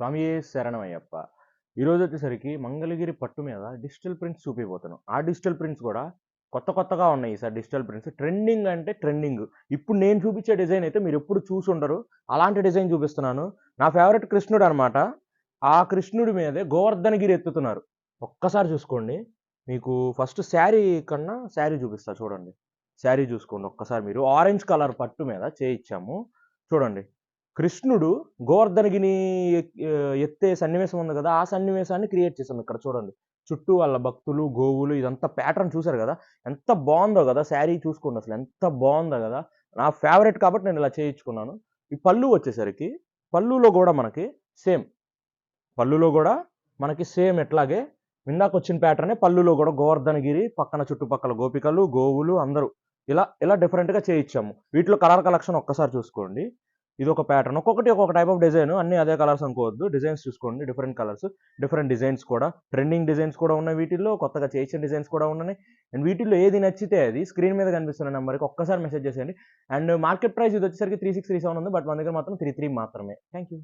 స్వామియే శరణమయ్యప్ప. ఈరోజొచ్చేసరికి మంగళగిరి పట్టు మీద డిజిటల్ ప్రింట్స్ చూపియబోతున్నాం. ఆ డిజిటల్ ప్రింట్స్ గూడా కొత్తగా ఉన్నాయి ఈసారి డిజిటల్ ప్రింట్స్. ట్రెండింగ్ అంటే ట్రెండింగ్. ఇప్పుడు నేను చూపించే డిజైన్ అయితే మీరెప్పుడు చూసుండరు. అలాంటి డిజైన్ చూపిస్తున్నాను. నా ఫేవరెట్ కృష్ణుడనమాట. ఆ కృష్ణుడి మీదే గోవర్ధనగిరి ఎత్తుతున్నారు. ఒక్కసారి చూసుకోండి. మీకు ఫస్ట్ శారీ చూపిస్తా చూడండి. శారీ చూసుకోండి ఒక్కసారి మీరు. ఆరెంజ్ కలర్ పట్టు మీద చేయిచ్చాము. చూడండి. కృష్ణుడు గోవర్ధనగిని ఎత్తే సన్నివేశం ఉంది కదా! ఆ సన్నివేశాన్ని క్రియేట్ చేసాం ఇక్కడ చూడండి. చుట్టూ వాళ్ళ భక్తులు, గోవులు ఇదంతా ప్యాటర్న్ చూసారు గదా! ఎంత బావుందో గదా! శారీ చూసుకోండి అసలు ఎంత బావుందో గదా! నా ఫేవరెట్ కాబట్టి నేను ఇలా చేయించుకున్నాను. ఈ పల్లు వచ్చేసరికి పల్లులో గూడా మనకి సేమ్. పల్లులో గూడా మనకి సేమ్ ఇట్లాగే ఇందాకొచ్చిన ప్యాటర్నే పల్లులో గూడా గోవర్ధనగిరి పక్కన చుట్టుపక్కల గోపికలు, గోవులు అందరూ ఇలా డిఫరెంట్‌గా చేయిచ్చాము. వీటిలో కలర్ కలెక్షన్ ఒక్కసారి చూసుకోండి. ఇదొక ప్యాటర్న్. ఒక్కొక్కటి ఒక్కొక్క టైప్ ఆఫ్ డిజైన్. అన్నీ అదే కలర్స్ అనుకోవద్దు. డిజైన్స్ చూసుకోండి. డిఫరెంట్ కలర్స్, డిఫరెంట్ డిజైన్స్ కూడా. ట్రెండింగ్ డిజైన్స్ కూడా ఉన్నాయి వీటిల్లో. కొత్తగా చేయించిన డిజైన్స్ కూడా ఉన్నాయి. అండ్ వీటిల్లో ఏది నచ్చితే అది స్క్రీన్ మీద కనిపిస్తున్న నంబర్‌కి ఒక్కసారి మెసేజ్ చేసేయండి. అండ్ మార్కెట్ ప్రైస్ ఇదొచ్చేసరికి 3637 ఉంది. బట్ మన దగ్గర మాత్రం 33 మాత్రమే. Thank you.